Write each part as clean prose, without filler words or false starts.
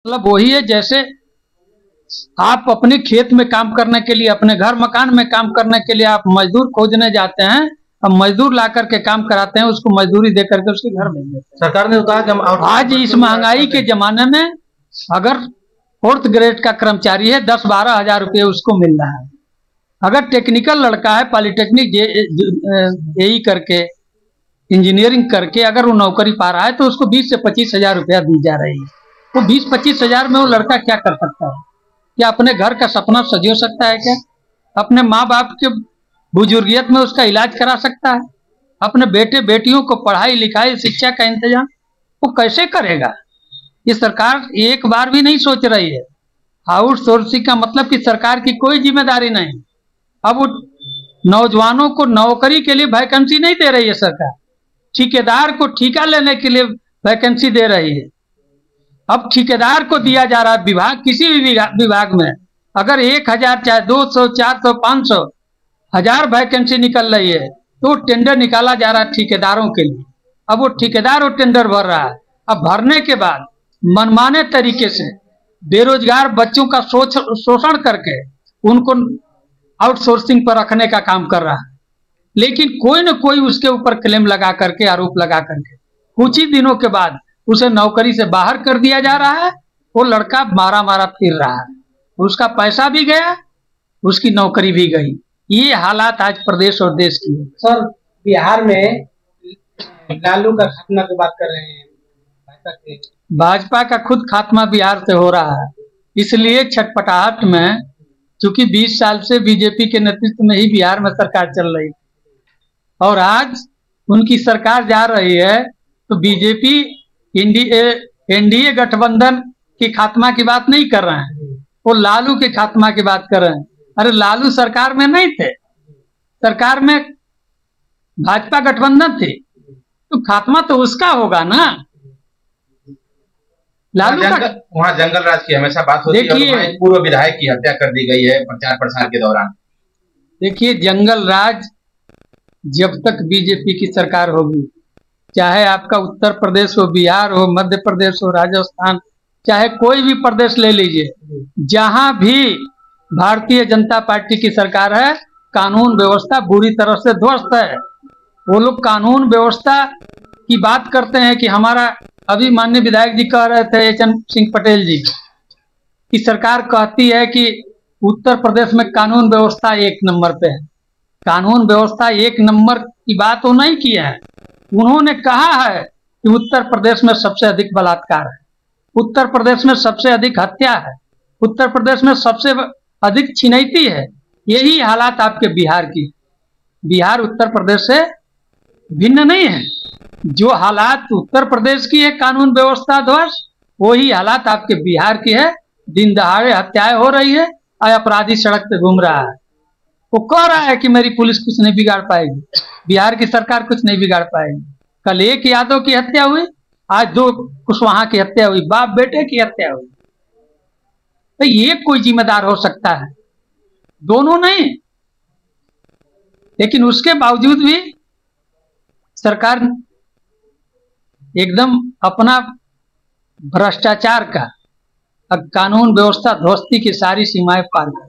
मतलब वही है जैसे आप अपने खेत में काम करने के लिए, अपने घर मकान में काम करने के लिए आप मजदूर खोजने जाते हैं, अब मजदूर ला करके काम कराते हैं, उसको मजदूरी दे करके उसके घर में देते हैं। सरकार ने तो कहा कि हम आज इस महंगाई के जमाने में अगर 4th ग्रेड का कर्मचारी है 10-12 हजार रुपये उसको मिल रहा है। अगर टेक्निकल लड़का है, पॉलिटेक्निक जेई करके, इंजीनियरिंग करके अगर वो नौकरी पा रहा है तो उसको 20 से 25 हजार रुपया दी जा रही है। तो 20-25 हजार में वो लड़का क्या कर सकता है? क्या अपने घर का सपना सजो सकता है? क्या अपने माँ बाप के बुजुर्गियत में उसका इलाज करा सकता है? अपने बेटे बेटियों को पढ़ाई लिखाई शिक्षा का इंतजाम वो कैसे करेगा? ये सरकार एक बार भी नहीं सोच रही है। आउटसोर्सिंग का मतलब कि सरकार की कोई जिम्मेदारी नहीं। अब वो नौजवानों को नौकरी के लिए वैकेंसी नहीं दे रही है सरकार, ठेकेदार को ठेका लेने के लिए वैकेंसी दे रही है। अब ठेकेदार को दिया जा रहा है विभाग, किसी भी विभाग में अगर 1000 चाहे 200 400 500 1000 वैकेंसी निकल रही है तो टेंडर निकाला जा रहा है ठेकेदारों के लिए। अब वो ठेकेदार वो टेंडर भर रहा है। अब भरने के बाद मनमाने तरीके से बेरोजगार बच्चों का शोषण करके उनको आउटसोर्सिंग पर रखने का काम कर रहा है। लेकिन कोई न कोई उसके ऊपर क्लेम लगा करके, आरोप लगा करके कुछ ही दिनों के बाद उसे नौकरी से बाहर कर दिया जा रहा है। वो लड़का मारा मारा फिर रहा है, उसका पैसा भी गया, उसकी नौकरी भी गई। ये हालात आज प्रदेश और देश की है। सर, बिहार में लालू का खात्मा की बात कर रहे हैं, भाजपा का खुद खात्मा बिहार से हो रहा है। इसलिए छटपटाहट में, चूंकि 20 साल से बीजेपी के नेतृत्व में ही बिहार में सरकार चल रही और आज उनकी सरकार जा रही है तो बीजेपी एनडीए गठबंधन के खात्मा की बात नहीं कर रहे हैं, वो लालू के खात्मा की बात कर रहे हैं। अरे लालू सरकार में नहीं थे, सरकार में भाजपा गठबंधन थे, तो खात्मा तो उसका होगा ना। लालू का वहाँ जंगल राज की हमेशा बात होती है और पूर्व विधायक की हत्या कर दी गई है प्रचार प्रसार के दौरान। देखिए, जंगल राज जब तक बीजेपी की सरकार होगी, चाहे आपका उत्तर प्रदेश हो, बिहार हो, मध्य प्रदेश हो, राजस्थान, चाहे कोई भी प्रदेश ले लीजिए, जहां भी भारतीय जनता पार्टी की सरकार है कानून व्यवस्था बुरी तरह से ध्वस्त है। वो लोग कानून व्यवस्था की बात करते हैं कि हमारा, अभी माननीय विधायक जी कह रहे थे, एच एन सिंह पटेल जी, की सरकार कहती है कि उत्तर प्रदेश में कानून व्यवस्था 1 नंबर पे है। कानून व्यवस्था 1 नंबर की बात वो नहीं की है, उन्होंने कहा है कि उत्तर प्रदेश में सबसे अधिक बलात्कार है, उत्तर प्रदेश में सबसे अधिक हत्या है, उत्तर प्रदेश में सबसे अधिक छिनैती है। यही हालात आपके बिहार की। बिहार उत्तर प्रदेश से भिन्न नहीं है। जो हालात उत्तर प्रदेश की है कानून व्यवस्था ध्वस्त, वही हालात आपके बिहार की है। दिन दहाड़े हत्याएं हो रही है और अपराधी सड़क पे घूम रहा है। वो कह रहा है कि मेरी पुलिस कुछ नहीं बिगाड़ पाएगी, बिहार की सरकार कुछ नहीं बिगाड़ पाएगी। कल एक यादव की हत्या हुई, आज 2 कुशवाहा की हत्या हुई, बाप बेटे की हत्या हुई। तो ये कोई जिम्मेदार हो सकता है? दोनों नहीं। लेकिन उसके बावजूद भी सरकार एकदम अपना भ्रष्टाचार का, कानून व्यवस्था ध्वस्ती की सारी सीमाएं पार कर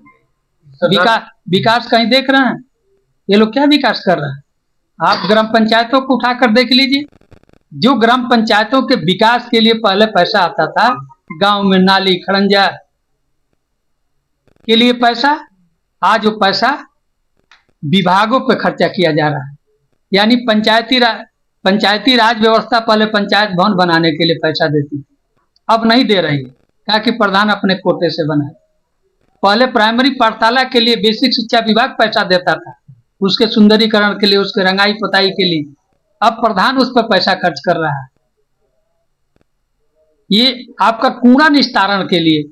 विकास कहीं देख रहे हैं? ये लोग क्या विकास कर रहे हैं? आप ग्राम पंचायतों को उठाकर देख लीजिए। जो ग्राम पंचायतों के विकास के लिए पहले पैसा आता था, गांव में नाली खड़ंजा के लिए पैसा, आज वो पैसा विभागों पे खर्चा किया जा रहा है। यानी पंचायती राज व्यवस्था पहले पंचायत भवन बनाने के लिए पैसा देती थी, अब नहीं दे रही है, कहा कि प्रधान अपने कोटे से बनाए। पहले प्राइमरी पाठशाला के लिए बेसिक शिक्षा विभाग पैसा देता था, उसके सुंदरीकरण के लिए, उसके रंगाई पुताई के लिए। अब प्रधान उस पर पैसा खर्च कर रहा है। ये आपका कूड़ा निस्तारण के लिए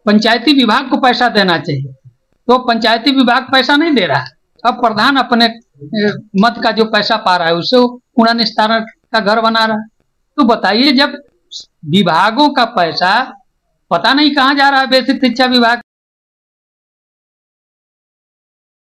पंचायती विभाग को पैसा देना चाहिए, तो पंचायती विभाग पैसा नहीं दे रहा है। अब प्रधान अपने मत का जो पैसा पा रहा है उससे कूड़ा निस्तारण का घर बना रहा है। तो बताइए, जब विभागों का पैसा पता नहीं कहाँ जा रहा है, बेसिक शिक्षा विभाग